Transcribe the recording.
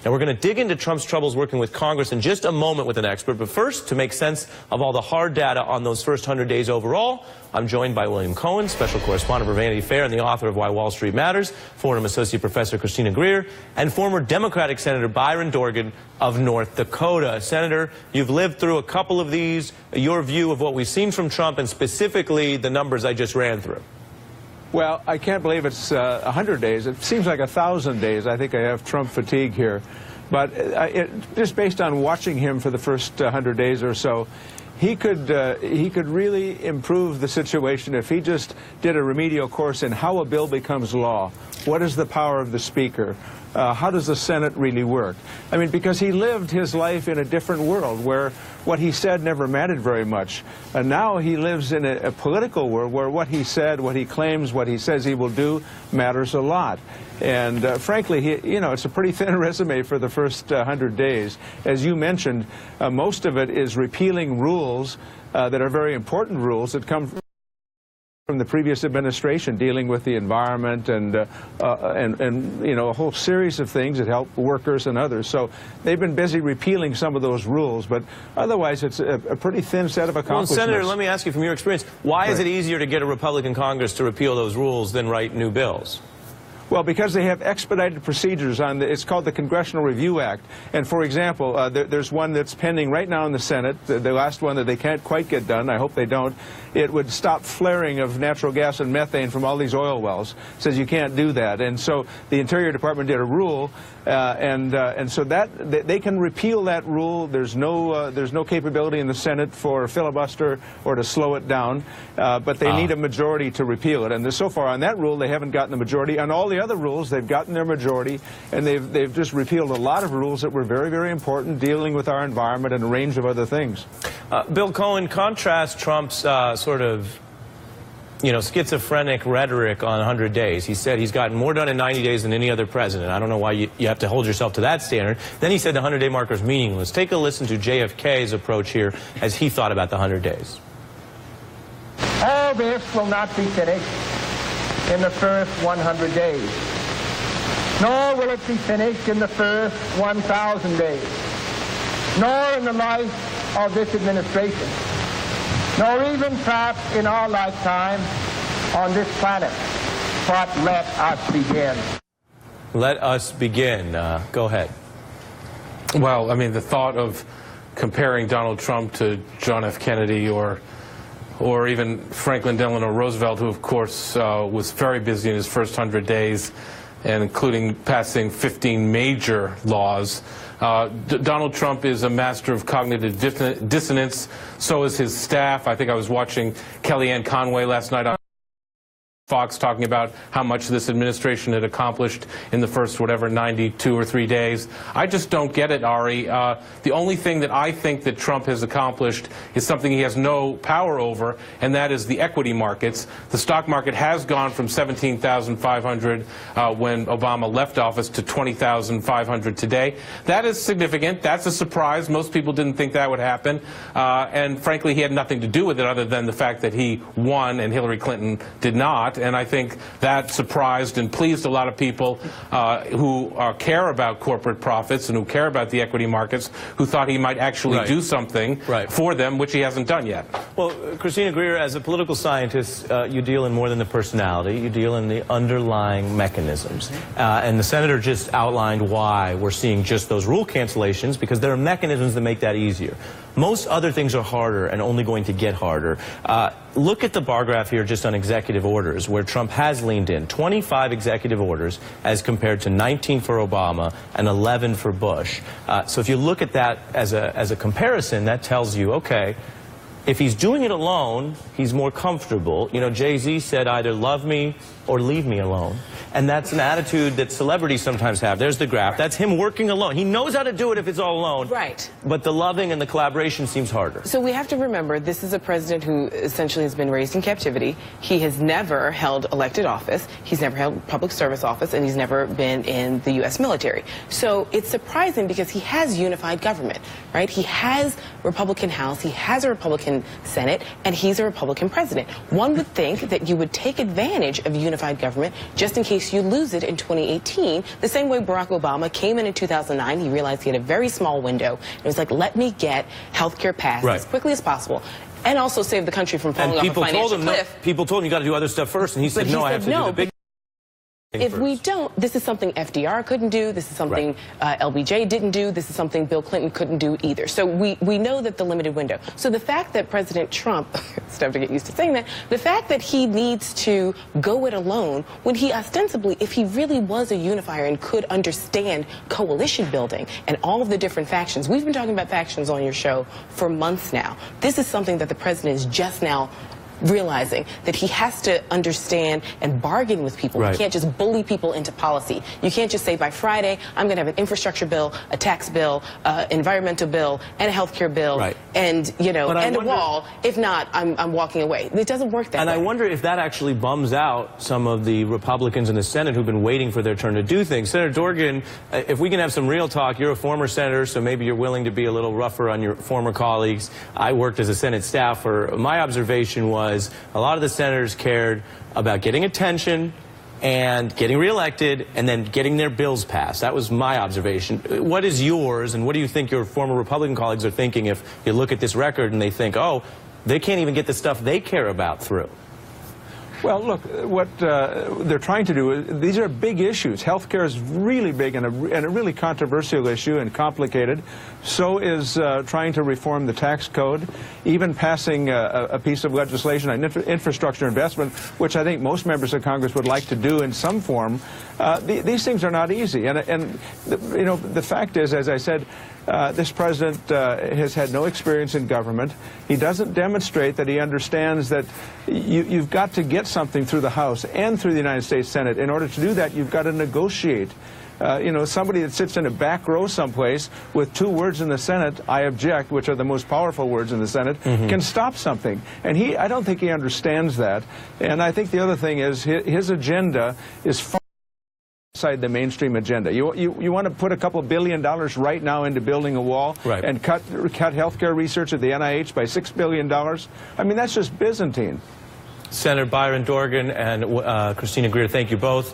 Now, we're going to dig into Trump's troubles working with Congress in just a moment with an expert. But first, to make sense of all the hard data on those first 100 days overall, I'm joined by William Cohen, special correspondent for Vanity Fair and the author of Why Wall Street Matters, Fordham Associate Professor Christina Greer, and former Democratic Senator Byron Dorgan of North Dakota. Senator, you've lived through a couple of these. Your view of what we've seen from Trump and specifically the numbers I just ran through. Well, I can't believe it's 100 days. It seems like 1,000 days. I think I have Trump fatigue here. But just based on watching him for the first 100 days or so, he could really improve the situation if he just did a remedial course in how a bill becomes law. What is the power of the Speaker? How does the Senate really work? I mean, because he lived his life in a different world where what he said never mattered very much. And now he lives in a political world where what he said, what he claims, what he says he will do matters a lot. And frankly, it's a pretty thin resume for the first 100 days. As you mentioned, most of it is repealing rules that are very important rules that come from the previous administration, dealing with the environment and a whole series of things that help workers and others. So they've been busy repealing some of those rules, but otherwise it's a pretty thin set of accomplishments. Well, Senator, let me ask you from your experience, why is it easier to get a Republican Congress to repeal those rules than write new bills? Well, because they have expedited procedures on it's called the Congressional Review Act. And for example, there's one that's pending right now in the Senate, the last one that they can't quite get done. I hope they don't. It would stop flaring of natural gas and methane from all these oil wells. It says you can't do that. And so the Interior Department did a rule, and so that they can repeal that rule. There's no capability in the Senate for a filibuster or to slow it down, but they need a majority to repeal it. And so far on that rule, they haven't gotten the majority. On all the other rules, they've gotten their majority, and they've just repealed a lot of rules that were very, very important, dealing with our environment and a range of other things. Bill Cohen, contrast Trump's sort of, schizophrenic rhetoric on 100 days. He said he's gotten more done in 90 days than any other president. I don't know why you have to hold yourself to that standard. Then he said the 100-day marker is meaningless. Take a listen to JFK's approach here as he thought about the 100 days. All this will not be finished in the first 100 days, nor will it be finished in the first 1,000 days, nor in the life of this administration, nor even perhaps in our lifetime on this planet. But let us begin. Let us begin. Go ahead. Well, I mean, the thought of comparing Donald Trump to John F. Kennedy or even Franklin Delano Roosevelt, who, of course, was very busy in his first 100 days, and including passing 15 major laws. Donald Trump is a master of cognitive dissonance. So is his staff. I think I was watching Kellyanne Conway last night on Fox talking about how much this administration had accomplished in the first, 92 or 3 days. I just don't get it, Ari. The only thing that I think that Trump has accomplished is something he has no power over, and that is the equity markets. The stock market has gone from 17,500 when Obama left office to 20,500 today. That is significant. That's a surprise. Most people didn't think that would happen. And frankly, he had nothing to do with it other than the fact that he won and Hillary Clinton did not. And I think that surprised and pleased a lot of people who care about corporate profits and who care about the equity markets, who thought he might actually do something for them, which he hasn't done yet. Well, Christina Greer, as a political scientist, you deal in more than the personality. You deal in the underlying mechanisms. And the senator just outlined why we're seeing just those rule cancellations, because there are mechanisms that make that easier. Most other things are harder and only going to get harder. Look at the bar graph here just on executive orders, where Trump has leaned in. 25 executive orders as compared to 19 for Obama and 11 for Bush. So if you look at that as a comparison, that tells you, okay, if he's doing it alone, he's more comfortable. Jay-Z said either love me or leave me alone. And that's an attitude that celebrities sometimes have. There's the graph. That's him working alone. He knows how to do it if it's all alone. Right. But the loving and the collaboration seems harder. So we have to remember, this is a president who essentially has been raised in captivity. He has never held elected office. He's never held public service office, and he's never been in the U.S. military. So it's surprising because he has unified government, right? He has Republican House, he has a Republican Senate, and he's a Republican president. One would think that you would take advantage of unified unified government just in case you lose it in 2018, the same way Barack Obama came in 2009. He realized he had a very small window. It was like, let me get health care passed as quickly as possible, and also save the country from falling off a financial cliff. People told him you got to do other stuff first, and he said, no, I have to do the big If we don't, this is something FDR couldn't do, this is something LBJ didn't do, this is something Bill Clinton couldn't do either. So we know that the limited window. So the fact that President Trump, it's tough to get used to saying that, the fact that he needs to go it alone when he ostensibly, if he really was a unifier and could understand coalition building and all of the different factions, we've been talking about factions on your show for months now. This is something that the president is just now realizing, that he has to understand and bargain with people. You can't just bully people into policy. You can't just say, by Friday, I'm going to have an infrastructure bill, a tax bill, environmental bill, and a health care bill, and, you know, and a wall. If not, I'm walking away. It doesn't work that way. And I wonder if that actually bums out some of the Republicans in the Senate who've been waiting for their turn to do things. Senator Dorgan, if we can have some real talk, you're a former senator, so maybe you're willing to be a little rougher on your former colleagues. I worked as a Senate staffer. My observation was a lot of the senators cared about getting attention and getting reelected and then getting their bills passed. That was my observation. What is yours, and what do you think your former Republican colleagues are thinking if you look at this record and they think, oh, they can't even get the stuff they care about through? Well, look, what they're trying to do, these are big issues. Health care is really big and a really controversial issue and complicated. So is trying to reform the tax code, even passing a piece of legislation on infrastructure investment, which I think most members of Congress would like to do in some form. These things are not easy. And you know, the fact is, as I said, this president has had no experience in government. He doesn't demonstrate that he understands that you've got to get something through the House and through the United States Senate. In order to do that, you've got to negotiate. You know, somebody that sits in a back row someplace with 2 words in the Senate, I object, which are the most powerful words in the Senate, can stop something. And I don't think he understands that. And I think the other thing is his agenda is far outside the mainstream agenda. You want to put a couple $1 billion right now into building a wall and cut healthcare research at the NIH by $6 billion? I mean, that's just Byzantine. Senator Byron Dorgan and Christina Greer, thank you both.